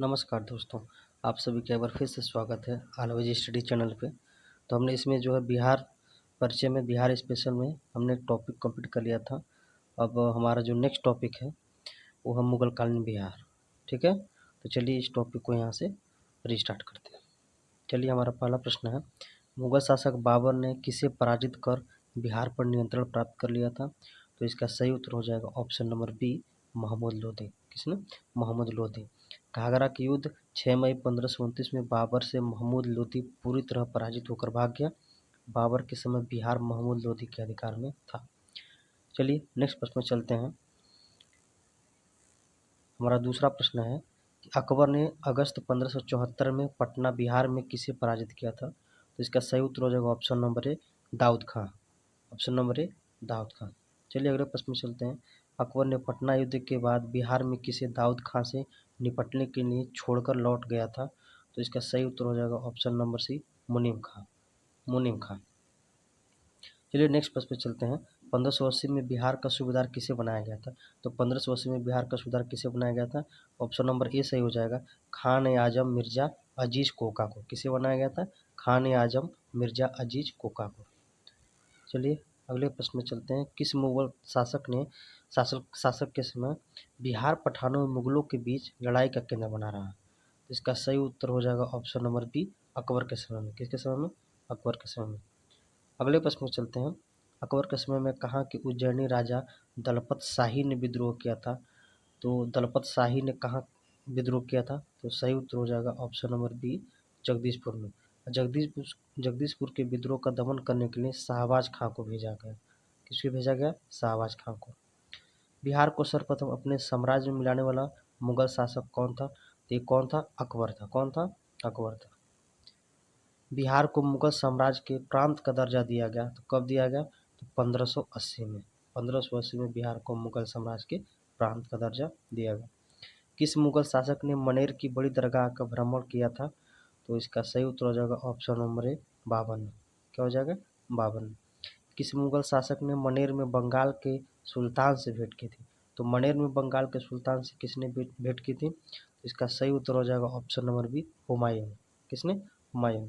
नमस्कार दोस्तों, आप सभी का एक बार फिर से स्वागत है ऑलवेज स्टडी चैनल पे। तो हमने इसमें जो है बिहार परिचय में बिहार स्पेशल में हमने एक टॉपिक कंप्लीट कर लिया था। अब हमारा जो नेक्स्ट टॉपिक है वो है मुगल कालीन बिहार। ठीक है, तो चलिए इस टॉपिक को यहाँ से रिस्टार्ट करते हैं। चलिए, हमारा पहला प्रश्न है, मुगल शासक बाबर ने किसे पराजित कर बिहार पर नियंत्रण प्राप्त कर लिया था? तो इसका सही उत्तर हो जाएगा option number B, Mohammad Lodi. किसने? मोहम्मद लोदी। घाघरा के युद्ध 6 मई 1529 में बाबर से महमूद लोदी पूरी तरह पराजित होकर भाग गया। बाबर के समय बिहार महमूद लोदी के अधिकार में था। चलिए नेक्स्ट प्रश्न में चलते हैं। हमारा दूसरा प्रश्न है कि अकबर ने अगस्त 1574 में पटना बिहार में किसे पराजित किया था? तो इसका सही उत्तर हो जाएगा option number A, Daud Khan. Option number A, Daud Khan. चलिए अगले प्रश्न में चलते हैं। अकबर ने पटना युद्ध के बाद बिहार में किसे दाऊद खां से निपटने के लिए छोड़कर लौट गया था? तो इसका सही उत्तर हो जाएगा ऑप्शन नंबर सी, मुनीम खां। मुनीम खां। चलिए नेक्स्ट प्रश्न पे चलते हैं। 1580 में बिहार का सूबेदार किसे बनाया गया था? तो 1580 में बिहार का सूबेदार किसे बनाया गया था? ऑप्शन नंबर ए सही हो जाएगा, खान ए आजम मिर्जा अजीज कोका को। किसे बनाया गया था? खान ए आजम मिर्जा अजीज कोका को। चलिए अगले प्रश्न में चलते हैं। किस मुगल शासक के समय बिहार पठानों और मुगलों के बीच लड़ाई का केंद्र बना रहा? इसका सही उत्तर हो जाएगा ऑप्शन नंबर बी, अकबर के समय में। किसके समय में? अकबर के समय में। अगले प्रश्न में चलते हैं। अकबर के समय में कहाँ के उज्जैनी राजा दलपत शाही ने विद्रोह किया था? तो दलपत शाही ने कहाँ विद्रोह किया था? तो सही उत्तर हो जाएगा ऑप्शन नंबर बी, जगदीशपुर में। जगदीशपुर जगदीशपुर के विद्रोह का दमन करने के लिए शाहबाज खां को भेजा गया। किसको भेजा गया? शाहबाज खां को। बिहार को सर्वप्रथम अपने साम्राज्य में मिलाने वाला मुगल शासक कौन था? तो ये कौन था? अकबर था। कौन था? अकबर था। बिहार को मुगल साम्राज्य के प्रांत का दर्जा दिया गया। तो कब दिया गया? तो 1580 में। 1580 में बिहार को मुगल साम्राज्य के प्रांत का दर्जा दिया गया। किस मुगल शासक ने मनेर की बड़ी दरगाह का भ्रमण किया था? तो इसका सही उत्तर हो जाएगा ऑप्शन नंबर ए, बाबर। क्या हो जाएगा? बाबर। किस मुगल शासक ने मनेर में बंगाल के सुल्तान से भेंट की थी? तो मनेर में बंगाल के सुल्तान से किसने भेंट की थी? तो इसका सही उत्तर हो जाएगा ऑप्शन नंबर बी, हुमायूं। किसने? हुमायूं।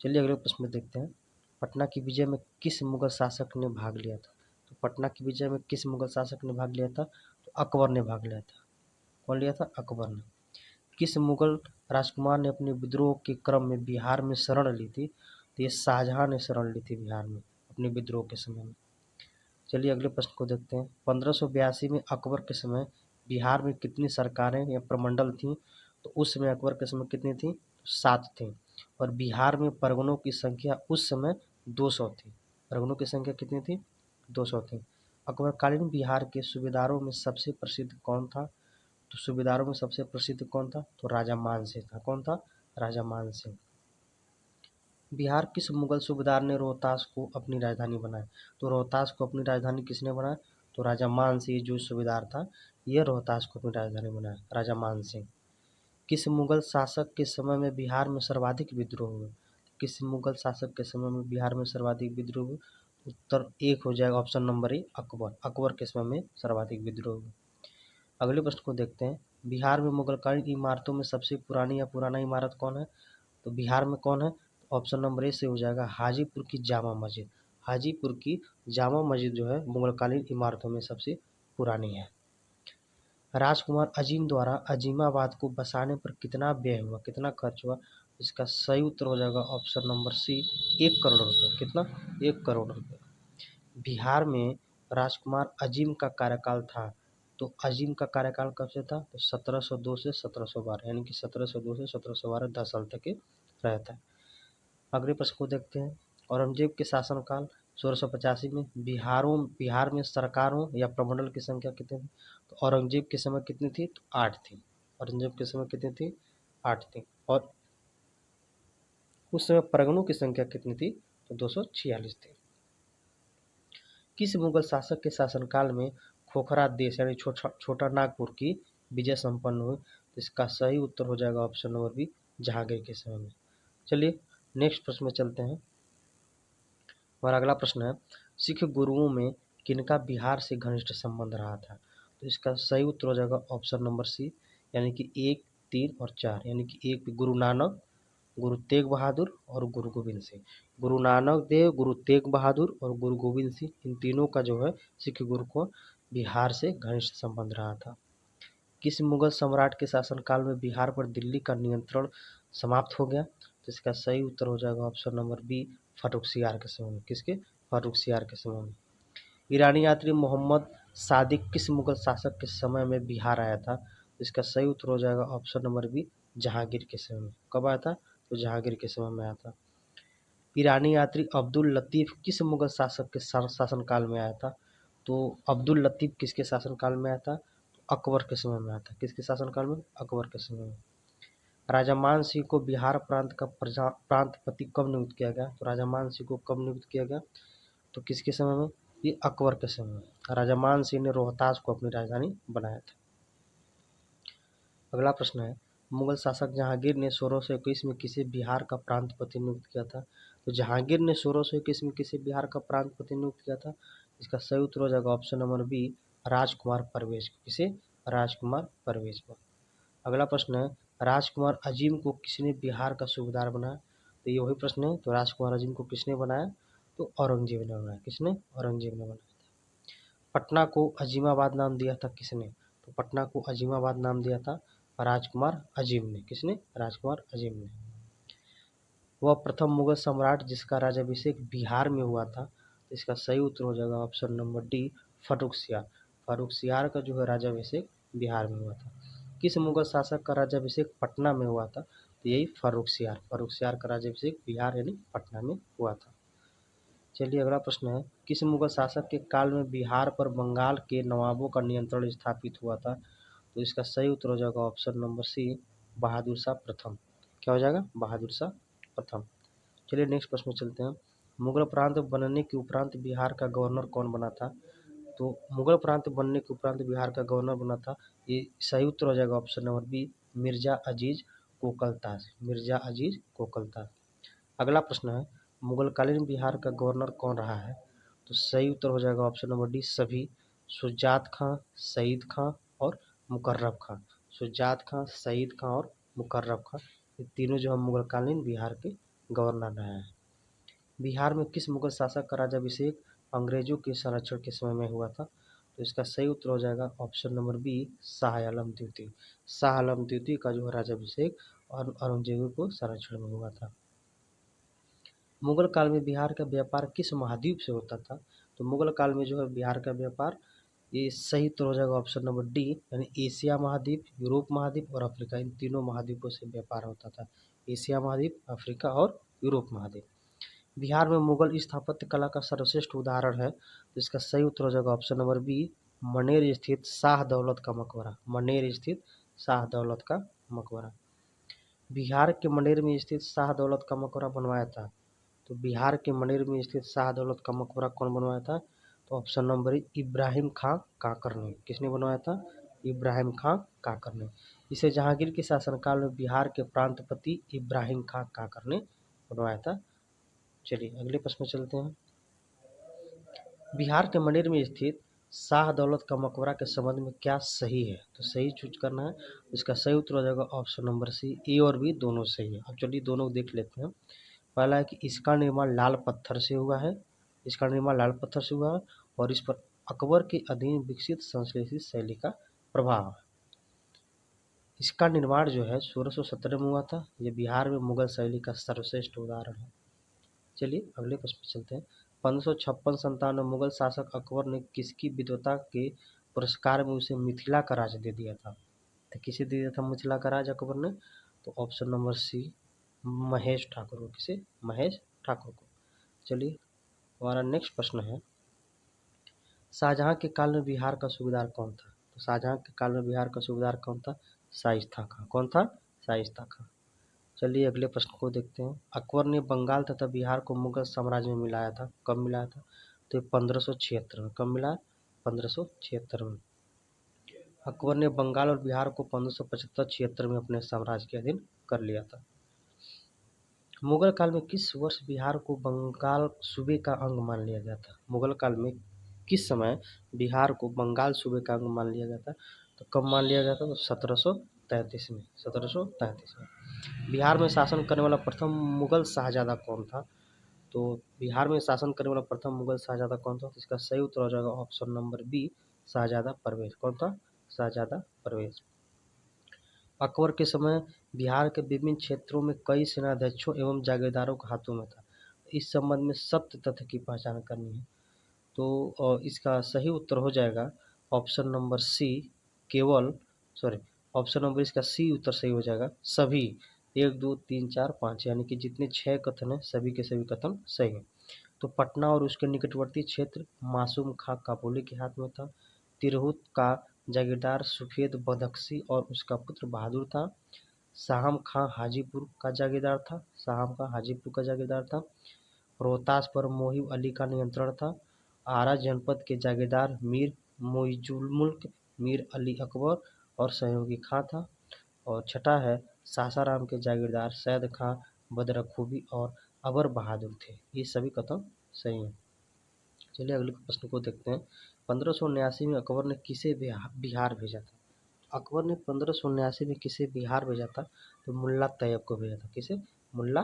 चलिए अगले प्रश्न में देखते हैं। पटना की विजय में किस मुगल शासक ने भाग लिया था? तो पटना की विजय में किस मुगल शासक ने भाग लिया था? तो अकबर ने भाग लिया था। कौन लिया था? अकबर ने। किस मुगल राजकुमार ने अपने विद्रोह के क्रम में बिहार में शरण ली थी? तो ये शाहजहां ने शरण ली थी बिहार में अपने विद्रोह के समय में। चलिए अगले प्रश्न को देखते हैं। 1582 में अकबर के समय बिहार में कितनी सरकारें या प्रमंडल थीं? तो उस समय अकबर के समय कितनी थी? 7 थी। और बिहार में परगनों की संख्या उस समय 200 थी। परगनों की संख्या कितनी थी? 200 थी। अकबरकालीन बिहार के सूबेदारों में सबसे प्रसिद्ध कौन था? तो सूबेदारों में सबसे प्रसिद्ध कौन था? तो राजा मान सिंह था। कौन था? राजा मान सिंह। बिहार किस मुगल सूबेदार ने रोहतास को अपनी राजधानी बनाया? तो रोहतास को अपनी राजधानी किसने बनाया? तो राजा मान सिंह जो सूबेदार था, यह रोहतास को अपनी राजधानी बनाया, राजा मान सिंह। किस मुगल शासक के समय में बिहार में सर्वाधिक विद्रोह हुए? किस मुगल शासक के समय में बिहार में सर्वाधिक विद्रोह हुए? उत्तर एक हो जाएगा ऑप्शन नंबर ए, अकबर। अकबर के समय में सर्वाधिक विद्रोह हुए। अगले प्रश्न को देखते हैं। बिहार में मुगलकालीन इमारतों में सबसे पुरानी या पुराना इमारत कौन है? तो बिहार में कौन है? ऑप्शन नंबर ए से हो जाएगा हाजीपुर की जामा मस्जिद। हाजीपुर की जामा मस्जिद जो है मुगलकालीन इमारतों में सबसे पुरानी है। राजकुमार अजीम द्वारा अजीमाबाद को बसाने पर कितना व्यय हुआ? कितना खर्च हुआ? इसका सही उत्तर हो जाएगा ऑप्शन नंबर सी, 1 करोड़ रुपये। कितना? 1 करोड़ रुपये। बिहार में राजकुमार अजीम का कार्यकाल था। तो अजीम का कार्यकाल कब से था? तो 1702 से 1712, यानी कि 1702 से 1712 10 साल तक के रहता है। अगले प्रश्न को देखते हैं। औरंगजेब के शासनकाल 1685 में बिहार में सरकारों या प्रमंडल की संख्या कितनी थी? तो औरंगजेब के समय कितनी थी? तो 8 थी। औरंगजेब के समय कितनी थी? 8 थी। और उस समय परगनों की संख्या कितनी थी? तो 246 थी। किस मुगल शासक के शासनकाल में खोखरा देश यानी छोटा नागपुर की विजय संपन्न हुई? तो इसका सही उत्तर हो जाएगा ऑप्शन नंबर बी, जहांगीर के समय में। चलिए नेक्स्ट प्रश्न में चलते हैं। हमारा अगला प्रश्न है, सिख गुरुओं में किनका बिहार से घनिष्ठ संबंध रहा था? तो इसका सही उत्तर हो जाएगा ऑप्शन नंबर सी, यानी कि 1 3 और 4, यानी कि एक गुरु नानक, गुरु तेग बहादुर और गुरु गोविंद सिंह। गुरु नानक देव, गुरु तेग बहादुर और गुरु गोविंद सिंह, इन तीनों का जो है सिख गुरु को बिहार से घनिष्ठ संबंध रहा था। किस मुगल सम्राट के शासनकाल में बिहार पर दिल्ली का नियंत्रण समाप्त हो गया? तो इसका सही उत्तर हो जाएगा ऑप्शन नंबर बी, फर्रुखसियार के समय में। किसके? फर्रुखसियार के समय में। ईरानी यात्री मोहम्मद सादिक किस मुगल शासक के समय में बिहार आया था? तो इसका सही उत्तर हो जाएगा ऑप्शन नंबर बी, जहांगीर के समय में। कब आया था? तो जहांगीर के समय में आया था। ईरानी यात्री अब्दुल लतीफ किस मुगल शासक के शासनकाल में आया था? तो अब्दुल लतीफ किसके शासनकाल में आया था? तो अकबर के समय में आया था। किसके शासनकाल में? अकबर के समय में। राजा मान सिंह को बिहार प्रांत का प्रांतपति कब नियुक्त किया गया? तो राजा मान सिंह को कब नियुक्त किया गया? तो किसके समय में? ये अकबर के समय में। राजा मान सिंह ने रोहतास को अपनी राजधानी बनाया था। अगला प्रश्न है, मुगल शासक जहांगीर ने 1621 में किसे बिहार का प्रांतपति नियुक्त किया था? तो जहांगीर ने 1621 में किसे बिहार का प्रांतपति नियुक्त किया था? इसका सही उत्तर हो जाएगा ऑप्शन नंबर बी, राजकुमार परवेज। किसे? राजकुमार परवेज को। अगला प्रश्न है, राजकुमार अजीम को किसने बिहार का सूबेदार बनाया? तो ये वही प्रश्न है। तो राजकुमार अजीम को किसने बनाया? तो औरंगजेब ने बनाया। किसने? औरंगजेब ने बनाया। पटना को अजीमाबाद नाम दिया था किसने? तो पटना को अजीमाबाद नाम दिया था राजकुमार अजीम ने। किसने? राजकुमार अजीम ने। वह प्रथम मुगल सम्राट जिसका राज्याभिषेक बिहार में हुआ था। तो इसका सही उत्तर हो जाएगा option number D, Farrukhsiyar. Farrukhsiyar का जो है राज्याभिषेक बिहार में हुआ था। किस मुगल शासक का राज्याभिषेक पटना में हुआ था? तो यही फर्रुखसियार। फर्रुखसियार का राज्याभिषेक बिहार यानी पटना में हुआ था। चलिए अगला प्रश्न है, किस मुगल शासक के काल में बिहार पर बंगाल के नवाबों का नियंत्रण स्थापित हुआ था? तो इसका सही उत्तर हो जाएगा ऑप्शन नंबर सी, बहादुर शाह प्रथम। क्या हो जाएगा? बहादुर शाह प्रथम। चलिए नेक्स्ट प्रश्न में चलते हैं। मुगल प्रांत बनने के उपरांत बिहार का गवर्नर कौन बना था? तो मुगल प्रांत बनने के उपरांत बिहार का गवर्नर बना था, ये सही उत्तर हो जाएगा ऑप्शन नंबर बी, मिर्जा अजीज कोकलताज। मिर्जा अजीज कोकलताज। अगला प्रश्न है, मुगलकालीन बिहार का गवर्नर कौन रहा है? तो सही उत्तर हो जाएगा ऑप्शन नंबर डी, सभी। शुजात खां, सईद खां और मुकर्रब खां। शुजात खां, सईद खां और मुकर्रब खां, ये तीनों जो है मुगलकालीन बिहार के गवर्नर रहे हैं। बिहार में किस मुगल शासक का राज्याभिषेक अंग्रेजों के संरक्षण के समय में हुआ था? तो इसका सही उत्तर हो जाएगा option number B, Shah Alam द्वितीय। शाह आलम द्वितीय का जो है राज्याभिषेक और औरंगजेब को संरक्षण में हुआ था। मुगल काल में बिहार का व्यापार किस महाद्वीप से होता था? तो मुगल काल में जो है बिहार का व्यापार, ये सही उत्तर हो जाएगा ऑप्शन नंबर डी, यानी एशिया महाद्वीप, यूरोप महाद्वीप और अफ्रीका, इन तीनों महाद्वीपों से व्यापार होता था। एशिया महाद्वीप, अफ्रीका और यूरोप महाद्वीप। बिहार में मुगल स्थापत्य कला का सर्वश्रेष्ठ उदाहरण है, तो इसका सही उत्तर हो जाएगा ऑप्शन नंबर बी, मनेर स्थित शाह दौलत का मकबरा। मनेर स्थित शाह दौलत का मकबरा। बिहार के मनेर में स्थित शाह दौलत का मकबरा बनवाया था। तो बिहार के मनेर में स्थित शाह दौलत का मकबरा कौन बनवाया था? तो ऑप्शन नंबर ए, इब्राहिम खां काकर ने। किसने बनवाया था? इब्राहिम खां काकर ने। इसे जहांगीर के शासनकाल में बिहार के प्रांतपति इब्राहिम खां काकर ने बनवाया था। चलिए अगले प्रश्न में चलते हैं। बिहार के मनेर में स्थित शाह दौलत का मकबरा के संबंध में क्या सही है? तो सही चूज करना है। इसका सही उत्तर हो जाएगा ऑप्शन नंबर सी, ए और बी दोनों सही है। अब चलिए दोनों देख लेते हैं। पहला है कि इसका निर्माण लाल पत्थर से हुआ है। इसका निर्माण लाल पत्थर से हुआ है और इस पर अकबर के अधीन विकसित संश्लेषित शैली का प्रभाव है। इसका निर्माण जो है 1617 में हुआ था। ये बिहार में मुगल शैली का सर्वश्रेष्ठ उदाहरण है। चलिए अगले प्रश्न पर चलते हैं। 1556-57 में मुगल शासक अकबर ने किसकी विद्वता के पुरस्कार में उसे मिथिला का राज दे दिया था? तो किसे दे दिया था मिथिला का राज अकबर ने? तो option number C, Mahesh Thakur को। किसे? महेश ठाकुर को। चलिए हमारा नेक्स्ट प्रश्न है, शाहजहां के काल में बिहार का सूबेदार कौन था? तो शाहजहां के काल में बिहार का सूबेदार कौन था? शाइस्ता खां। कौन था? शाइस्ता खां। चलिए अगले प्रश्न को देखते हैं। अकबर ने बंगाल तथा बिहार को मुगल साम्राज्य में मिलाया था। कब मिलाया था? तो 1576 में। कब मिला? 1576 में। अकबर ने बंगाल और बिहार को 1575-76 में अपने साम्राज्य के अधीन कर लिया था। मुगल काल में किस वर्ष बिहार को बंगाल सूबे का अंग मान लिया गया था? मुगल काल में किस समय बिहार को बंगाल सूबे का अंग मान लिया गया था? तो कब मान लिया गया था? तो 1733 में, 1733 में। बिहार में शासन करने वाला प्रथम मुगल शाहजादा कौन था? तो बिहार में शासन करने वाला प्रथम मुगल शाहजादा कौन था? तो इसका सही उत्तर हो जाएगा ऑप्शन नंबर बी, शाहजादा परवेज। कौन था? शाहजादा परवेज। अकबर के समय बिहार के विभिन्न क्षेत्रों में कई सेनाध्यक्षों एवं जागीरदारों के हाथों में था। इस संबंध में सत्य तथ्य की पहचान करनी है। तो इसका सही उत्तर हो जाएगा ऑप्शन नंबर सी, केवल, सॉरी, ऑप्शन नंबर इसका सी उत्तर सही हो जाएगा, सभी। 1 2 3 4 5 यानी कि जितने 6 कथन हैं सभी के सभी कथन सही हैं। तो पटना और उसके निकटवर्ती क्षेत्र मासूम खां काबुली के हाथ में था। तिरहुत का जागीरदार सफेद बदख्शी और उसका पुत्र बहादुर था। साहम खां हाजीपुर का जागीरदार था। साहम खां हाजीपुर का जागीरदार था। रोहतास पर मोहिब अली का नियंत्रण था। आरा जनपद के जागीरदार मीर मुइजुल मीर अली अकबर और सहयोगी खां था। और छठा है सासाराम के जागीरदार सैयद खां बदरखूबी और अबर बहादुर थे। ये सभी कथन सही हैं। चलिए अगले प्रश्न को देखते हैं। 1579 में अकबर ने किसे बिहार भेजा था? अकबर ने 1579 में किसे बिहार भेजा था? तो मुल्ला तैयब को भेजा था। किसे? मुल्ला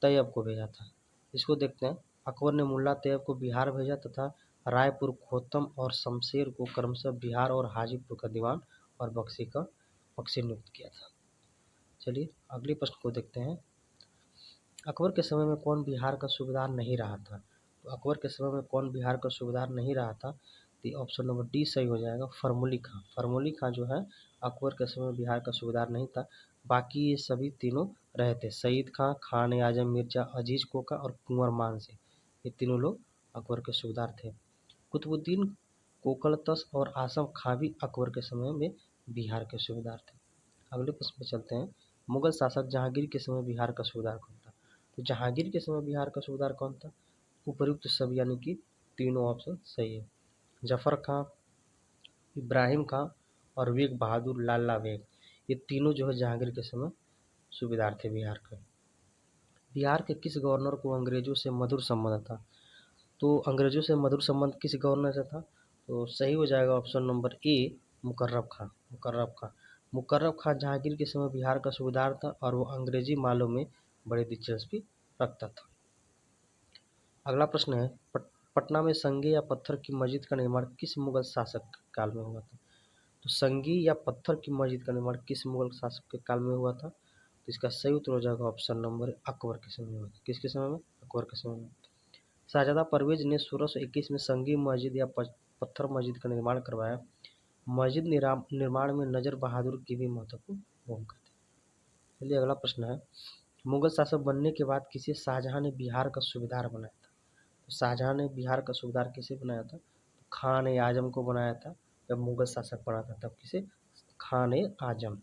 तैयब को भेजा था। इसको देखते हैं। अकबर ने मुल्ला तैयब को बिहार भेजा तथा रायपुर, खोतम और शमशेर को क्रमशः बिहार और हाजीपुर का दीवान और बख्शी नियुक्त किया था। चलिए अगले प्रश्न को देखते हैं। अकबर के समय में कौन बिहार का सूबेदार नहीं रहा था? तो अकबर के समय में कौन बिहार का सूबेदार नहीं रहा था? तो ऑप्शन नंबर डी सही हो जाएगा, फरमुली खां। फरमुली खां जो है अकबर के समय में बिहार का सूबेदार नहीं था। बाकी ये सभी तीनों रहे थे, सईद खां, खान ए आजम मिर्जा अजीज कोका और कुंवर मान सिंह। ये तीनों लोग अकबर के सूबेदार थे। कुतुबुद्दीन कोकलतस और आसम खां भी अकबर के समय में बिहार के सूबेदार थे। अगले प्रश्न पे चलते हैं। मुगल शासक जहांगीर के समय बिहार का सूबेदार कौन था? तो जहांगीर के समय बिहार का सूबेदार कौन था? उपर्युक्त सब यानी कि तीनों ऑप्शन सही है। जफर खां, इब्राहिम खां और बेग बहादुर लाला बेग, ये तीनों जो है जहांगीर के समय सूबेदार थे बिहार के। बिहार के किस गवर्नर को अंग्रेजों से मधुर संबंध था? तो अंग्रेजों से मधुर संबंध किस गवर्नर से था? तो सही हो जाएगा ऑप्शन नंबर ए, मुकर्रब खां। मुकर्रब खां। मुकर्रब खां जहांगीर के समय बिहार का सूबेदार था और वो अंग्रेजी मालों में बड़ी दिलचस्पी रखता था। अगला प्रश्न है, पटना में संगे या पत्थर की मस्जिद का निर्माण किस मुगल शासक काल में हुआ था? तो संगी या पत्थर की मस्जिद का निर्माण किस मुगल शासक के काल में हुआ था? तो इसका सही उत्तर हो जाएगा ऑप्शन नंबर अकबर के समय में। किसके समय में? अकबर के समय में। शाहजादा परवेज ने 1621 में संगी मस्जिद या पत्थर मस्जिद का निर्माण करवाया। मस्जिद निर्माण में नजर बहादुर की भी महत्वपूर्ण भूमिका थी। चलिए अगला प्रश्न है, मुगल शासक बनने के बाद किसे शाहजहां ने बिहार का सूबेदार बनाया था? तो शाहजहां ने बिहार का सूबेदार किसे बनाया था? तो खान ए आजम को बनाया था। जब मुगल शासक बना था तब किसे? खान ए आजम।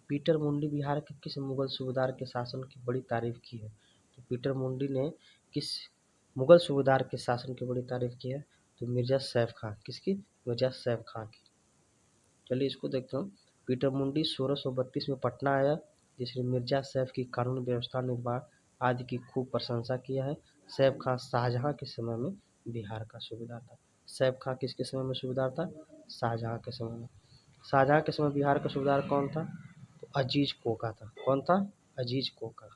पीटर मुंडी बिहार के किस मुगल सूबेदार के शासन की बड़ी तारीफ की है? तो पीटर मुंडी ने किस मुगल सूबेदार के शासन की बड़ी तारीफ की है? तो मिर्जा सैफ खां। किसकी? मिर्जा सैफ खां की। चलिए इसको देखते हैं। पीटर मुंडी 1632 में पटना आया, जिसने मिर्जा सैफ की कानून व्यवस्था, निर्माण आदि की खूब प्रशंसा किया है। सैफ खां शाहजहां के समय में बिहार का सूबेदार था। सैफ खां किसके समय में सूबेदार था? शाहजहां के समय में। शाहजहां के समय बिहार का सूबेदार कौन था? तो अजीज कोका था। कौन था? अजीज कोका।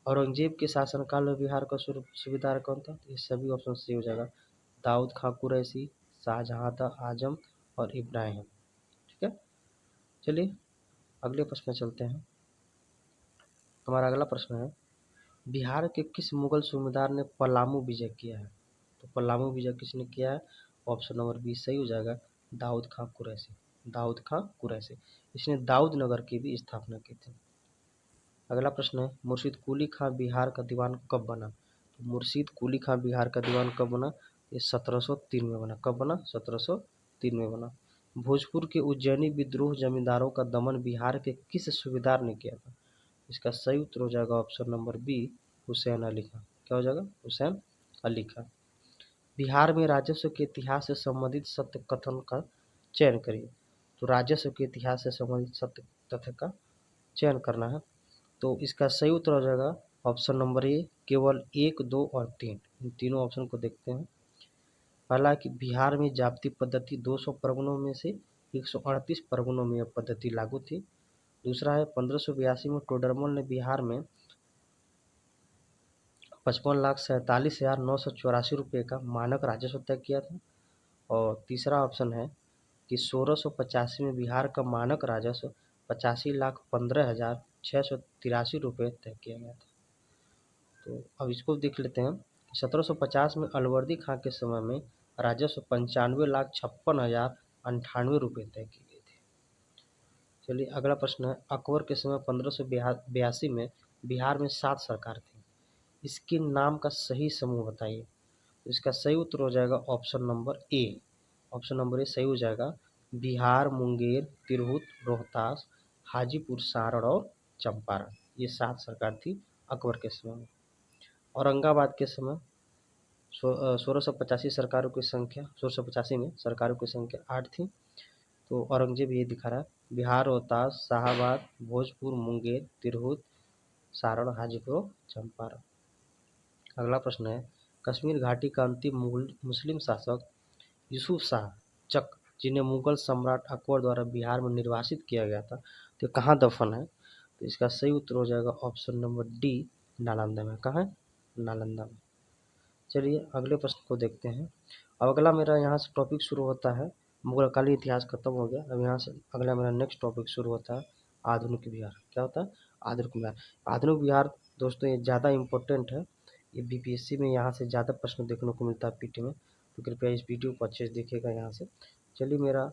औरंगजेब के शासनकाल में बिहार का सूबेदार कौन था? तो ये सभी ऑप्शन सही हो जाएगा। दाऊद खां कुरैशी, शाहजहां आजम और इब्राहिम। ठीक है। चलिए अगले प्रश्न में चलते हैं। हमारा अगला प्रश्न है, बिहार के किस मुगल सूबेदार ने पलामू विजय किया है? तो पलामू विजय किसने किया है? ऑप्शन नंबर बी सही हो जाएगा, दाऊद खां कुरैशी। दाऊद खां कुरैशी, इसने दाऊद नगर की भी स्थापना की थी। अगला प्रश्न है, मुर्शीद कुली खां बिहार का दीवान कब बना? तो मुर्शीद कुली खां बिहार का दीवान कब बना? ये 1703 में बना। कब बना? 1703 में बना। भोजपुर के उज्जैनी विद्रोह जमींदारों का दमन बिहार के किस सूबेदार ने किया था? इसका सही उत्तर हो जाएगा option number B, Hussain Ali Khan. क्या हो जाएगा? हुसैन अली खां। बिहार में राजस्व के इतिहास से संबंधित सत्य कथन का चयन करिए। तो राजस्व के इतिहास से संबंधित सत्य तथ्य का चयन करना है। तो इसका सही उत्तर हो जाएगा ऑप्शन नंबर ए, केवल 1, 2 और 3। इन तीनों ऑप्शन को देखते हैं। पहला कि बिहार में जाति पद्धति 200 परगनों में से 138 परगनों में यह पद्धति लागू थी। दूसरा है 1582 में टोडरमल ने बिहार में 55,47,984 रुपये का मानक राजस्व तय किया था। और तीसरा ऑप्शन है कि 1685 में बिहार का मानक राजस्व 85,15,683 रुपये तय किया गया था। तो अब इसको देख लेते हैं। 1750 में अलवर्दी खां के समय में राजस्व 95,56,098 रुपये तय की गई थी। चलिए अगला प्रश्न है, अकबर के समय 1582 में बिहार में 7 सरकार थी, इसके नाम का सही समूह बताइए। तो इसका सही उत्तर हो जाएगा ऑप्शन नंबर ए। ऑप्शन नंबर ए सही हो जाएगा। बिहार, मुंगेर, तिरहुत, रोहतास, हाजीपुर, सारण और चंपारण, ये 7 सरकार थी अकबर के समय में। औरंगाबाद के समय 1685 सरकारों की संख्या 1685 में सरकारों की संख्या 8 थी। तो औरंगजेब ये दिखा रहा है, बिहार, रोहतास, शाहाबाद, भोजपुर, मुंगेर, तिरहुत, सारण, हाजीपुर, चंपारण। अगला प्रश्न है, कश्मीर घाटी का अंतिम मुस्लिम शासक यूसुफ शाह चक, जिन्हें मुगल सम्राट अकबर द्वारा बिहार में निर्वासित किया गया था, तो कहाँ दफन है। तो इसका सही उत्तर हो जाएगा ऑप्शन नंबर डी, नालंदा में। कहाँ है? नालंदा में। चलिए अगले प्रश्न को देखते हैं। अब अगला मेरा यहाँ से टॉपिक शुरू होता है, मुगलकालीन इतिहास खत्म हो गया, अब यहाँ से अगला मेरा नेक्स्ट टॉपिक शुरू होता है, आधुनिक बिहार। क्या होता है? आधुनिक बिहार। आधुनिक बिहार दोस्तों ये ज़्यादा इम्पोर्टेंट है, ये बीपीएससी में यहाँ से ज़्यादा प्रश्न देखने को मिलता है पीटी में, तो कृपया इस वीडियो को अच्छे से देखिएगा यहाँ से। चलिए मेरा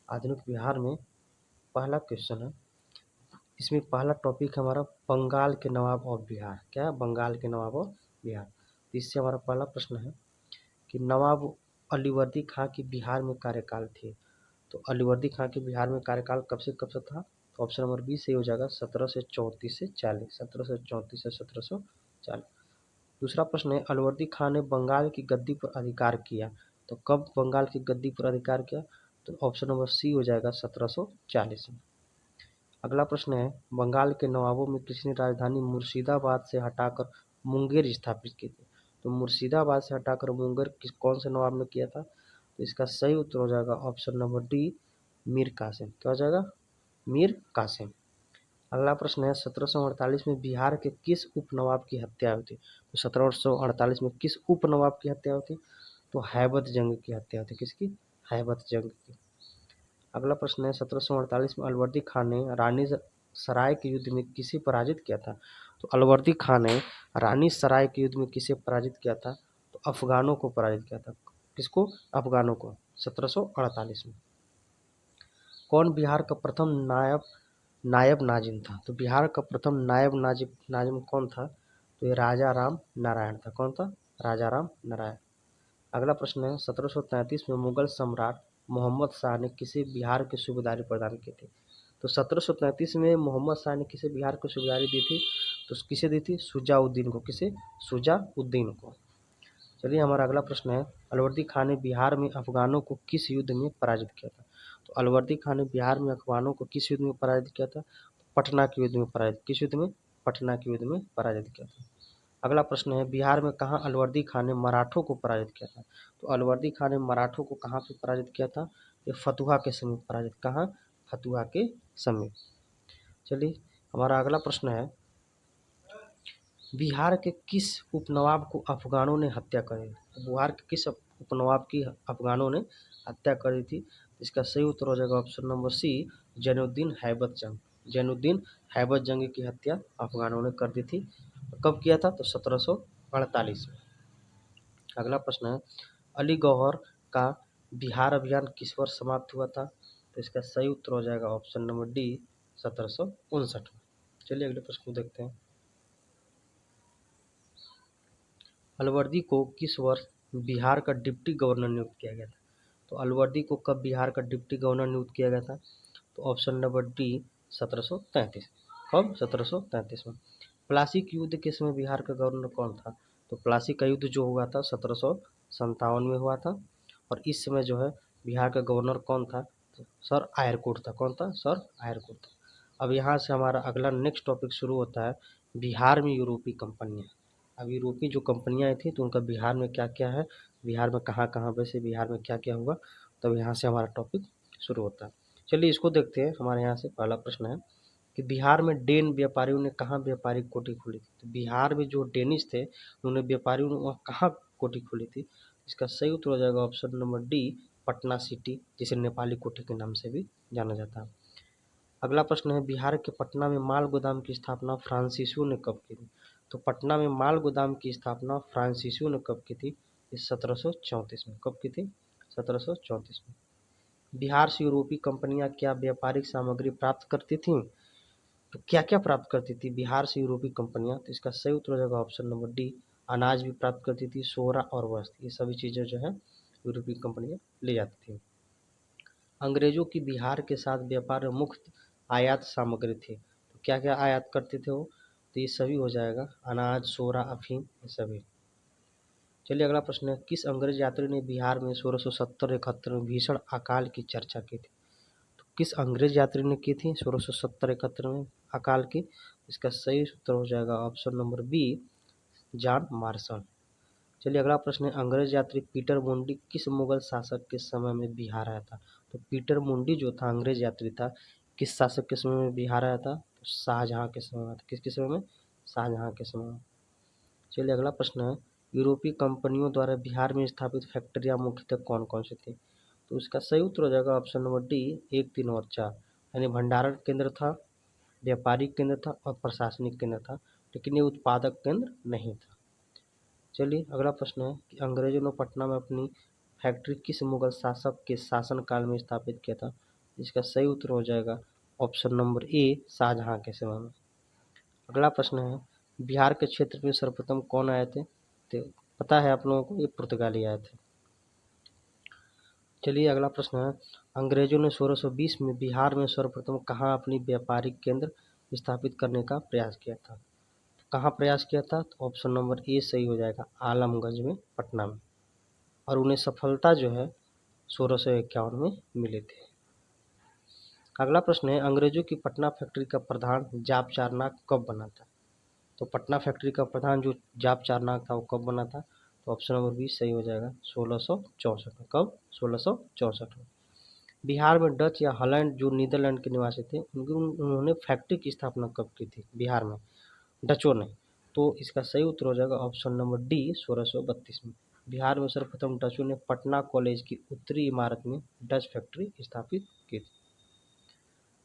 आधुनिक बिहार में पहला क्वेश्चन है, इसमें पहला टॉपिक है हमारा बंगाल के नवाब ऑफ बिहार। क्या है? बंगाल के नवाब ऑफ बिहार। तो इससे हमारा पहला प्रश्न है कि नवाब अलीवर्दी खां की बिहार में कार्यकाल थी। तो अलीवर्दी खां के बिहार में कार्यकाल कब से था? तो ऑप्शन नंबर बी सही हो जाएगा, 1734 से 40। 1734 से 1740। दूसरा प्रश्न है, अलवर्दी खां ने बंगाल की गद्दी पर अधिकार किया, तो कब बंगाल की गद्दी पर अधिकार किया? तो ऑप्शन नंबर सी हो जाएगा 1740 में। अगला प्रश्न है, बंगाल के नवाबों में किसने राजधानी मुर्शिदाबाद से हटाकर मुंगेर स्थापित की थी? तो मुर्शिदाबाद से हटाकर मुंगेर कौन से नवाब ने किया था? तो इसका सही उत्तर हो जाएगा option number D, Mir Qasim. क्या हो जाएगा? मीर कासिम। अगला प्रश्न है, 1748 में बिहार के किस उपनवाब की हत्या हुई थी? तो 1748 में किस उपनवाब की हत्या हुई थी? तो हैबत जंग की हत्या हुई थी। किसकी? हैबत जंग की। अगला प्रश्न है, 1748 में अलवर्दी खान ने रानी सराय के युद्ध में किसे पराजित किया था? तो अलवर्दी खान ने रानी सराय के युद्ध में किसे पराजित किया था? तो अफगानों को पराजित किया था। किसको? अफगानों को, 1748 में। कौन बिहार का प्रथम नायब नाजिम था? तो बिहार का प्रथम नायब नाजिम कौन था? तो ये राजा राम नारायण था। कौन था? राजा राम नारायण। अगला प्रश्न है, 1733 में मुगल सम्राट मोहम्मद शाह ने किसे बिहार की सूबेदारी प्रदान की थी? तो 1733 में मोहम्मद शाह ने किसे बिहार की सूबेदारी दी थी? तो किसे दी थी? शुजाउद्दीन को। किसे? शुजाउद्दीन को। चलिए हमारा अगला प्रश्न है, अलवर्दी खान ने बिहार में अफगानों को किस युद्ध में पराजित किया था? तो अलवर्दी खान ने बिहार में अफगानों को किस युद्ध में पराजित किया था? पटना के युद्ध में पराजित। किस युद्ध में? पटना के युद्ध में पराजित किया था। अगला प्रश्न है, बिहार में कहाँ अलवर्दी खान ने मराठों को पराजित किया था? तो अलवर्दी खान ने मराठों को कहाँ पे पराजित किया था? ये फतुहा के समीप पराजित। कहाँ? फतुहा के समीप। चलिए हमारा अगला प्रश्न है, बिहार के किस उपनवाब को अफगानों ने हत्या कर दी? तो बिहार के किस उपनवाब की अफगानों ने हत्या कर दी थी? इसका सही उत्तर हो जाएगा ऑप्शन नंबर सी, जैनुद्दीन हैबत जंग। जैनुद्दीन हैबत जंग की हत्या अफगानों ने कर दी थी। कब किया था? तो 1748 में। अगला प्रश्न है, अली गौहर का बिहार अभियान किस वर्ष समाप्त हुआ था? तो इसका सही उत्तर हो जाएगा ऑप्शन नंबर डी, 1759 में। चलिए अगले प्रश्न को देखते हैं। अलवर्दी को किस वर्ष बिहार का डिप्टी गवर्नर नियुक्त किया गया था? तो अलवर्दी को कब बिहार का डिप्टी गवर्नर नियुक्त किया गया था? तो ऑप्शन नंबर डी, 1733। कब? 1733 में। प्लासी के युद्ध के समय बिहार का गवर्नर कौन था? तो प्लासी का युद्ध जो हुआ था 1757 में हुआ था, और इस समय जो है बिहार का गवर्नर कौन था? तो सर आयरकुट था। कौन था? सर आयरकुट था। अब यहाँ से हमारा अगला नेक्स्ट टॉपिक शुरू होता है, बिहार में यूरोपीय कंपनियाँ। अब यूरोपीय जो कंपनियाँ आई थी तो उनका बिहार में क्या क्या है, बिहार में कहाँ कहाँ पे से बिहार में क्या क्या हुआ, तब यहाँ से हमारा टॉपिक शुरू होता है। चलिए इसको देखते हैं। हमारे यहाँ से पहला प्रश्न है कि बिहार में डेन व्यापारियों ने कहाँ व्यापारिक कोठी खोली थी? तो बिहार में जो डेनिश थे उन्होंने व्यापारियों ने वहाँ कहाँ कोठी खोली थी? इसका सही उत्तर हो जाएगा option number D, Patna city, जिसे नेपाली कोठी के नाम से भी जाना जाता है। अगला प्रश्न है बिहार के पटना में माल गोदाम की स्थापना फ्रांसीसियों ने कब की थी? तो पटना में माल गोदाम की स्थापना फ्रांसीसियों ने कब की थी? इस 1734 में। कब की थी? 1734 में। बिहार से यूरोपीय कंपनियां क्या व्यापारिक सामग्री प्राप्त करती थीं? तो क्या क्या प्राप्त करती थी बिहार से यूरोपीय कंपनियां? तो इसका सही उत्तर हो जाएगा ऑप्शन नंबर डी, अनाज भी प्राप्त करती थी, सोरा और वस्त्र, ये सभी चीजें जो है यूरोपीय कंपनियां ले जाती थी। अंग्रेजों की बिहार के साथ व्यापार में मुख्य आयात सामग्री थी, तो क्या क्या आयात करते थे वो? तो ये सभी हो जाएगा अनाज, सोरा, अफीम, ये सभी। चलिए अगला प्रश्न है किस अंग्रेज यात्री ने बिहार में 1670-71 में भीषण अकाल की चर्चा की थी? तो किस अंग्रेज यात्री ने की थी 1670-71 में अकाल की? इसका सही उत्तर हो जाएगा option number B, John Marshall. चलिए अगला प्रश्न है अंग्रेज यात्री पीटर मुंडी किस मुगल शासक के समय में बिहार आया था? तो पीटर मुंडी जो था अंग्रेज यात्री था, किस शासक के समय में बिहार आया था? तो शाहजहां के समय में। किसके समय में? शाहजहां के समय में। चलिए अगला प्रश्न है यूरोपीय कंपनियों द्वारा बिहार में स्थापित फैक्ट्रियां मुख्यतः कौन कौन सी थी? तो इसका सही उत्तर हो जाएगा ऑप्शन नंबर डी, 1, 3 और 4। यानी भंडारण केंद्र था, व्यापारिक केंद्र था और प्रशासनिक केंद्र था, लेकिन ये उत्पादक केंद्र नहीं था। चलिए अगला प्रश्न है कि अंग्रेजों ने पटना में अपनी फैक्ट्री किस मुगल शासक के शासनकाल में स्थापित किया था? इसका सही उत्तर हो जाएगा ऑप्शन नंबर ए, शाहजहां के समय में। अगला प्रश्न है बिहार के क्षेत्र में सर्वप्रथम कौन आए थे? तो पता है आप लोगों को, ये पुर्तगाली आए थे। चलिए अगला प्रश्न है अंग्रेजों ने 1620 में बिहार में सर्वप्रथम कहाँ अपनी व्यापारिक केंद्र स्थापित करने का प्रयास किया था? कहाँ प्रयास किया था? तो ऑप्शन नंबर ए सही हो जाएगा, आलमगंज में, पटना में। और उन्हें सफलता जो है 1651 में मिले थे। अगला प्रश्न है अंग्रेजों की पटना फैक्ट्री का प्रधान जाप चारनाक कब बना था? तो पटना फैक्ट्री का प्रधान जो जाप चारनाक था वो कब बना था? तो ऑप्शन नंबर बी सही हो जाएगा 1664 में। कब? 1664 में। बिहार में डच या हॉलैंड जो नीदरलैंड के निवासी थे उन्होंने फैक्ट्री की स्थापना कब की थी बिहार में? डचों ने। तो इसका सही उत्तर हो जाएगा ऑप्शन नंबर डी, 1632 में। बिहार में सर्वप्रथम डचों ने पटना कॉलेज की उत्तरी इमारत में डच फैक्ट्री स्थापित की थी।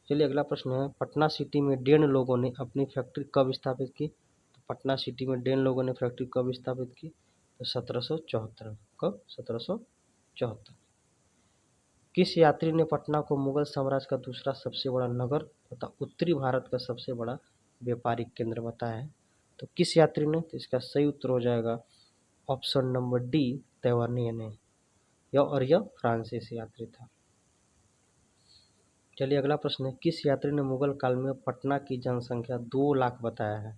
चलिए अगला प्रश्न है पटना सिटी में डेन लोगों ने अपनी फैक्ट्री कब स्थापित की? तो पटना सिटी में डेन लोगों ने फैक्ट्री कब स्थापित की? तो 1774 में। कब? 1774। किस यात्री ने पटना को मुगल साम्राज्य का दूसरा सबसे बड़ा नगर तथा उत्तरी भारत का सबसे बड़ा व्यापारिक केंद्र बताया है? तो किस यात्री ने? तो इसका सही उत्तर हो जाएगा ऑप्शन नंबर डी, तैवर्निया ने। यह फ्रांसीसी यात्री था। चलिए अगला प्रश्न है किस यात्री ने मुगल काल में पटना की जनसंख्या 2 लाख बताया है?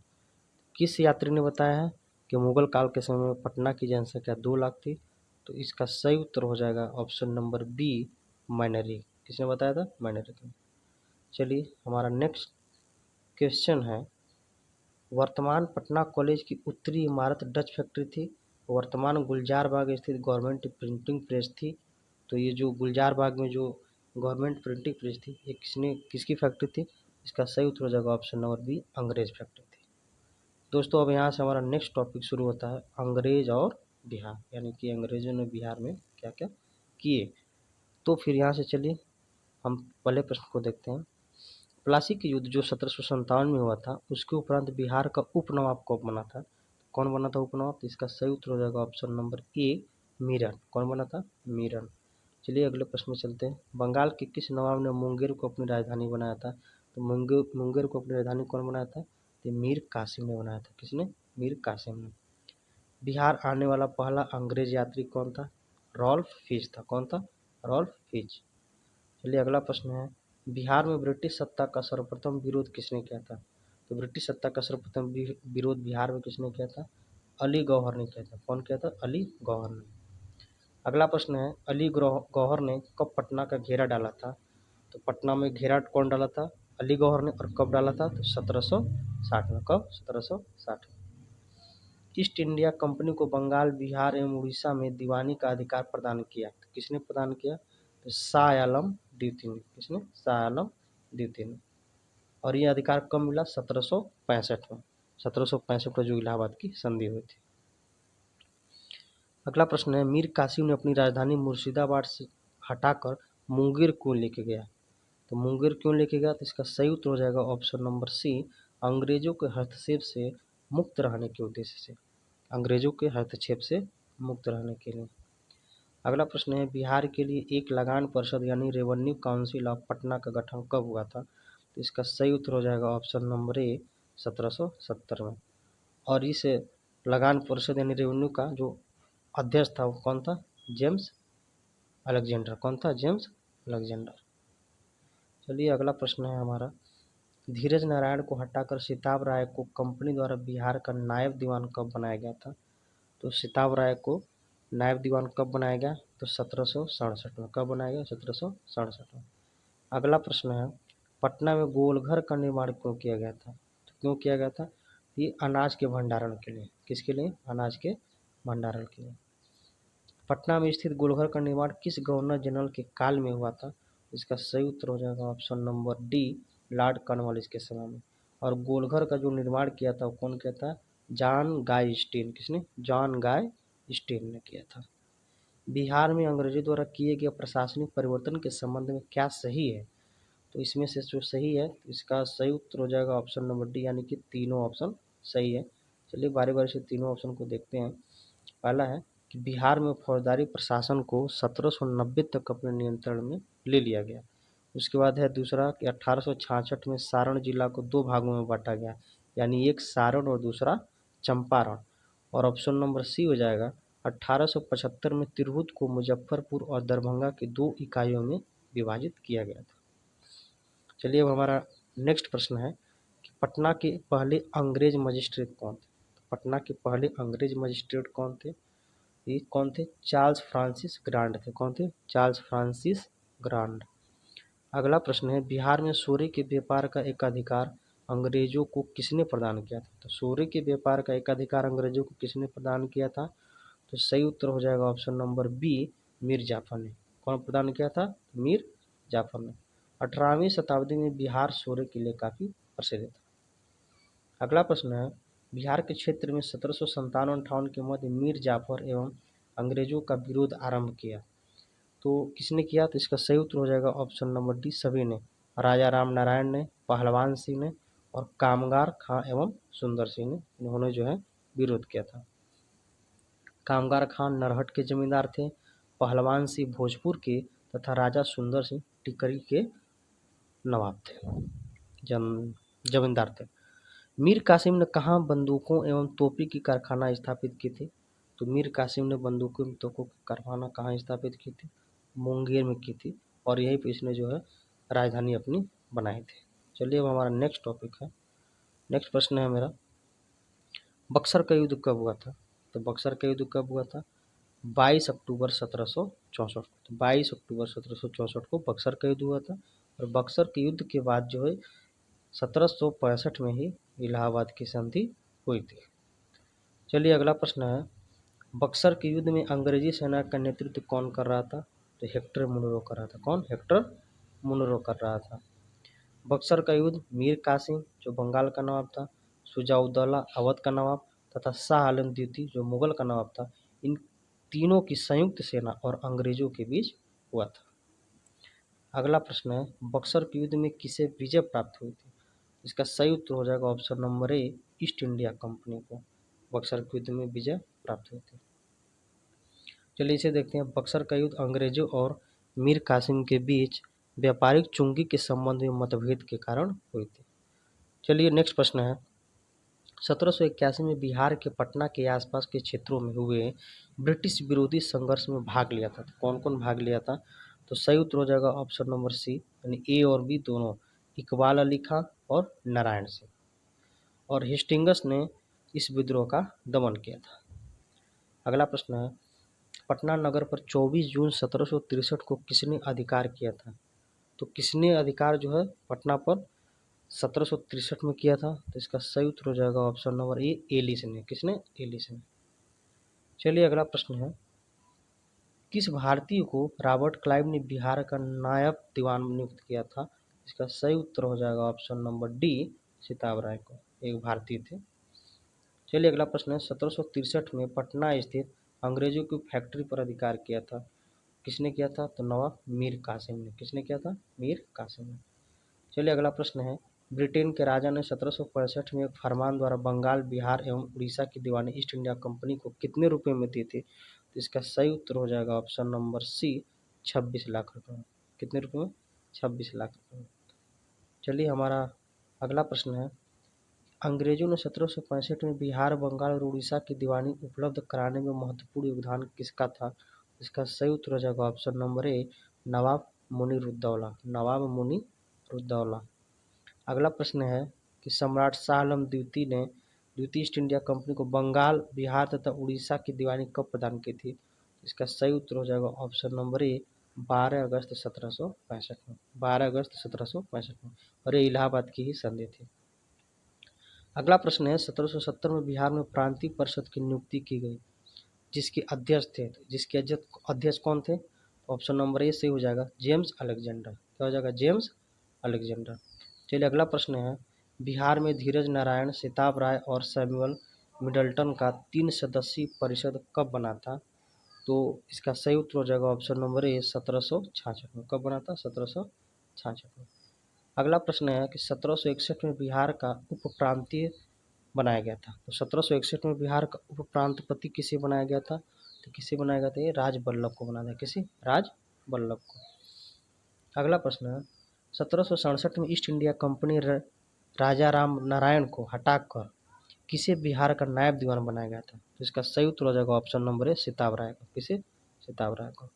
किस यात्री ने बताया है कि मुगल काल के समय में पटना की जनसंख्या 2 लाख थी? तो इसका सही उत्तर हो जाएगा ऑप्शन नंबर बी, मैनरी। किसने बताया था? मैनरी ने। चलिए हमारा नेक्स्ट क्वेश्चन है वर्तमान पटना कॉलेज की उत्तरी इमारत डच फैक्ट्री थी, वर्तमान गुलजार बाग स्थित गवर्नमेंट प्रिंटिंग प्रेस थी। तो ये जो गुलजार बाग में जो गवर्नमेंट प्रिंटिंग प्रेस थी ये किसकी फैक्ट्री थी? इसका सही उत्तर हो जाएगा ऑप्शन नंबर बी, अंग्रेज फैक्ट्री थी। दोस्तों अब यहाँ से हमारा नेक्स्ट टॉपिक शुरू होता है अंग्रेज और बिहार, यानी कि अंग्रेजों ने बिहार में क्या क्या किए। तो फिर यहाँ से चलिए हम पहले प्रश्न को देखते हैं। प्लासी के युद्ध जो 1757 में हुआ था उसके उपरांत बिहार का उपनवाब कौन बना था? कौन बना था उपनवाब? तो इसका सही उत्तर हो जाएगा ऑप्शन नंबर ए, मीरन। कौन बना था? मीरन। चलिए अगले प्रश्न में चलते हैं बंगाल के किस नवाब ने मुंगेर को अपनी राजधानी बनाया था? तो मुंगेर को अपनी राजधानी कौन बनाया था? तो मीर कासिम ने बनाया था। किसने? मीर कासिम ने। बिहार आने वाला पहला अंग्रेज यात्री कौन था? रॉल्फ फिच था। कौन था? Ralph Fitch. चलिए अगला प्रश्न है बिहार में ब्रिटिश सत्ता का सर्वप्रथम विरोध किसने किया था? तो ब्रिटिश सत्ता का सर्वप्रथम विरोध बिहार में किसने किया था? अली गौहर ने किया था। कौन किया था? अली गौहर ने। अगला प्रश्न है अली गौहर ने कब पटना का घेरा डाला था? तो पटना में घेरा कौन डाला था? अली गौहर ने। और कब डाला था? तो 1760 में। कब? 1760 में। ईस्ट इंडिया कंपनी को बंगाल, बिहार एवं उड़ीसा में दीवानी का अधिकार प्रदान किया। तो किसने प्रदान किया? तो शाह आलम द्वितीय ने, किसने? शाह आलम द्वितीय ने। और ये अधिकार कब मिला? 1765 में। 1765 में जो इलाहाबाद की संधि हुई थी। अगला प्रश्न है, मीर कासिम ने अपनी राजधानी मुर्शिदाबाद से हटाकर मुंगेर क्यों लेके गया? तो मुंगेर क्यों लेके गया? तो इसका सही उत्तर हो जाएगा ऑप्शन नंबर सी, अंग्रेजों के हस्तक्षेप से मुक्त रहने के उद्देश्य से। अंग्रेजों के हस्तक्षेप से मुक्त रहने के लिए। अगला प्रश्न है, बिहार के लिए एक लगान परिषद यानी रेवेन्यू काउंसिल ऑफ पटना का गठन कब हुआ था? तो इसका सही उत्तर हो जाएगा ऑप्शन नंबर ए, 1770 में। और इस लगान परिषद यानी रेवेन्यू का जो अध्यक्ष था वो कौन था? James Alexander. कौन था? James Alexander. चलिए अगला प्रश्न है हमारा, धीरज नारायण को हटाकर सिताब राय को कंपनी द्वारा बिहार का नायब दीवान कब बनाया गया था? तो सिताब राय को नायब दीवान कब बनाया गया? तो 1767 में। कब बनाया गया? 1767 में। अगला प्रश्न है, पटना में गोलघर का निर्माण क्यों किया गया था? तो क्यों किया गया था? ये अनाज के भंडारण के लिए। किसके लिए? अनाज के भंडारण के लिए। पटना में स्थित गोलघर का निर्माण किस गवर्नर जनरल के काल में हुआ था? इसका सही उत्तर हो जाएगा option number D, Lord Cornwallis के समय में। और गोलघर का जो निर्माण किया था वो कौन किया था? जॉन गाय स्टीन। किसने? जॉन गाय स्टीन ने किया था। बिहार में अंग्रेजों द्वारा किए गए प्रशासनिक परिवर्तन के संबंध में क्या सही है? तो इसमें से जो सही है इसका सही उत्तर हो जाएगा ऑप्शन नंबर डी, यानी कि तीनों ऑप्शन सही है। चलिए बारी बारी से तीनों ऑप्शन को देखते हैं। पहला है कि बिहार में फौजदारी प्रशासन को 1790 तक अपने नियंत्रण में ले लिया गया। उसके बाद है दूसरा कि 1866 में सारण जिला को दो भागों में बांटा गया, यानी एक सारण और दूसरा चंपारण। और ऑप्शन नंबर सी हो जाएगा 1875 में तिरहुत को मुजफ्फरपुर और दरभंगा की दो इकाइयों में विभाजित किया गया था। चलिए अब हमारा नेक्स्ट प्रश्न है कि पटना के पहले अंग्रेज मजिस्ट्रेट कौन थे? पटना के पहले अंग्रेज मजिस्ट्रेट कौन थे? ये कौन थे? चार्ल्स फ्रांसिस ग्रांड थे। कौन थे? Charles Francis grand. अगला प्रश्न है, बिहार में सोरे के व्यापार का एक अधिकार अंग्रेजों को किसने प्रदान किया था? तो सोरे के व्यापार का एक अधिकार अंग्रेजों को किसने प्रदान किया था? तो सही उत्तर हो जाएगा option number B, Mir Jafar ने। कौन प्रदान किया था? मीर जाफर ने। 18वीं शताब्दी में बिहार सोरे के लिए काफी प्रसिद्ध था। अगला प्रश्न है, बिहार के क्षेत्र में 1757-58 के मध्य मीर जाफर एवं अंग्रेजों का विरोध आरंभ किया। तो किसने किया? तो इसका सही उत्तर हो जाएगा ऑप्शन नंबर डी, सभी ने। राजा राम नारायण ने, पहलवान सिंह ने और कामगार खां एवं सुंदर सिंह ने, इन्होंने जो है विरोध किया था। कामगार खां नरहट के जमींदार थे, पहलवान सिंह भोजपुर के तथा राजा सुंदर सिंह टिकरी के नवाब थे, जमींदार थे। मीर कासिम ने कहाँ बंदूकों एवं तोपी की कारखाना स्थापित की थी? तो मीर कासिम ने बंदूकों एवं तोपों की कारखाना कहाँ स्थापित की थी? मुंगेर में की थी। और यहीं पे इसने जो है राजधानी अपनी बनाई थी। चलिए अब हमारा नेक्स्ट टॉपिक है, नेक्स्ट प्रश्न है मेरा, बक्सर का युद्ध कब हुआ था? तो बक्सर का युद्ध कब हुआ था? 22 अक्टूबर 1764। तो 22 अक्टूबर 1764 को बक्सर का युद्ध हुआ था। और बक्सर के युद्ध के बाद जो है 1765 में ही इलाहाबाद की संधि हुई थी। चलिए अगला प्रश्न है, बक्सर के युद्ध में अंग्रेजी सेना का नेतृत्व कौन कर रहा था? तो हेक्टर मुनरो कर रहा था। कौन? हेक्टर मुनरो कर रहा था। बक्सर का युद्ध मीर कासिम जो बंगाल का नवाब था, शुजाउद्दौला अवध का नवाब तथा शाह आलम द्वितीय जो मुगल का नवाब था, इन तीनों की संयुक्त सेना और अंग्रेजों के बीच हुआ था। अगला प्रश्न है, बक्सर के युद्ध में किसे विजय प्राप्त हुई थी? इसका सही उत्तर हो जाएगा ऑप्शन नंबर ए, ईस्ट इंडिया कंपनी को बक्सर के युद्ध में विजय प्राप्त हुई थी। चलिए इसे देखते हैं, बक्सर का युद्ध अंग्रेजों और मीर कासिम के बीच व्यापारिक चुंगी के संबंध में मतभेद के कारण हुई थी। चलिए नेक्स्ट प्रश्न है, 1781 में बिहार के पटना के आसपास के क्षेत्रों में हुए ब्रिटिश विरोधी संघर्ष में भाग लिया था। तो कौन कौन भाग लिया था? तो सही उत्तर हो जाएगा ऑप्शन नंबर सी, यानी ए और बी दोनों, इकबाल अली खां और नारायण सिंह। और हेस्टिंगस ने इस विद्रोह का दमन किया था। अगला प्रश्न है, पटना नगर पर 24 जून 1763 को किसने अधिकार किया था? तो किसने अधिकार जो है पटना पर 1763 में किया था? तो इसका सही उत्तर हो जाएगा ऑप्शन नंबर ए, एलिस ने। किसने? एलिस ने। चलिए अगला प्रश्न है, किस भारतीय को रॉबर्ट क्लाइव ने बिहार का नायब दीवान नियुक्त किया था? इसका सही उत्तर हो जाएगा ऑप्शन नंबर डी, सिताब राय को, एक भारतीय थे। चलिए अगला प्रश्न है, 1763 में पटना स्थित अंग्रेजों की फैक्ट्री पर अधिकार किया था, किसने किया था? तो नवाब मीर कासिम ने। किसने किया था? मीर कासिम ने। चलिए अगला प्रश्न है, ब्रिटेन के राजा ने 1765 में एक फरमान द्वारा बंगाल, बिहार एवं उड़ीसा की दीवानी ईस्ट इंडिया कंपनी को कितने रुपए में दी थी? तो इसका सही उत्तर हो जाएगा ऑप्शन नंबर सी, 26 लाख रुपए में। कितने रुपए में? 26 लाख रुपए में। चलिए हमारा अगला प्रश्न है, अंग्रेजों ने 1765 में बिहार, बंगाल और उड़ीसा की दीवानी उपलब्ध कराने में महत्वपूर्ण योगदान किसका था? इसका सही उत्तर हो जाएगा ऑप्शन नंबर ए, नवाब मुनीरुद्दौला। नवाब मुनीरुद्दौला। अगला प्रश्न है कि सम्राट शाह आलम द्वितीय ईस्ट इंडिया कंपनी को बंगाल, बिहार तथा उड़ीसा की दीवानी कब प्रदान की थी? इसका सही उत्तर हो जाएगा ऑप्शन नंबर ए, 12 अगस्त 1765 में। 12 अगस्त 1765 में, और ये इलाहाबाद की ही संधि थी। अगला प्रश्न है, 1770 में बिहार में प्रांतीय परिषद की नियुक्ति की गई, जिसके अध्यक्ष थे, जिसके अध्यक्ष कौन थे? ऑप्शन नंबर ए सही हो जाएगा, जेम्स अलेक्जेंडर। क्या हो जाएगा? James Alexander. चलिए अगला प्रश्न है, बिहार में धीरज नारायण, सिताब राय और सैमुअल मिडल्टन का 3 सदस्यीय परिषद कब बना था? तो इसका सही उत्तर हो जाएगा ऑप्शन नंबर ए, 1766 में। कब बना था? 1766 में। अगला प्रश्न है कि 1761 में बिहार का उप प्रांतीय बनाया गया था, तो 1761 में बिहार का उप प्रांतपति किसे बनाया गया था? तो किसे बनाया गया था? ये राज बल्लभ को बनाया था। किसे? राज बल्लभ को। अगला प्रश्न है, 1767 में ईस्ट इंडिया कंपनी राजा राम नारायण को हटाकर किसे बिहार का नायब दीवान बनाया गया था? तो इसका सही उत्तर हो जाएगा ऑप्शन नंबर ए, सिताब राय को। किसे? सिताब राय को।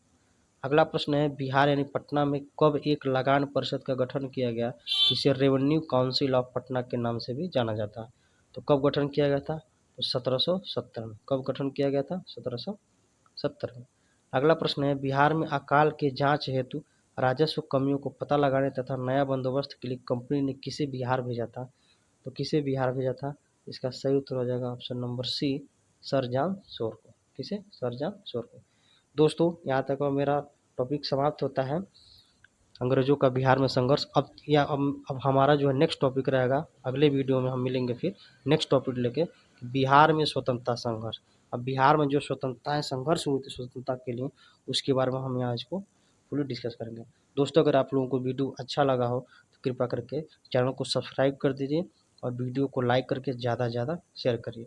अगला प्रश्न है, बिहार यानी पटना में कब एक लगान परिषद का गठन किया गया, जिसे रेवेन्यू काउंसिल ऑफ पटना के नाम से भी जाना जाता है? तो कब गठन किया गया था? तो 1770 में। कब गठन किया गया था? 1770 में। अगला प्रश्न है, बिहार में अकाल के जांच हेतु राजस्व कमियों को पता लगाने तथा नया बंदोबस्त के लिए कंपनी ने किसे बिहार भेजा था? तो किसे बिहार भेजा था? इसका सही उत्तर हो जाएगा option number C, sir John Shore को। किसे? सर जॉन शोर को। दोस्तों यहाँ तक मेरा टॉपिक समाप्त होता है, अंग्रेजों का बिहार में संघर्ष। अब हमारा जो है नेक्स्ट टॉपिक रहेगा, अगले वीडियो में हम मिलेंगे फिर नेक्स्ट टॉपिक लेके, बिहार में स्वतंत्रता संघर्ष। अब बिहार में जो स्वतंत्रता संघर्ष हुए थे स्वतंत्रता के लिए, उसके बारे में हम यहाँ इसको फुली डिस्कस करेंगे। दोस्तों अगर आप लोगों को वीडियो अच्छा लगा हो तो कृपया करके चैनल को सब्सक्राइब कर दीजिए और वीडियो को लाइक करके ज़्यादा से ज़्यादा शेयर करिए।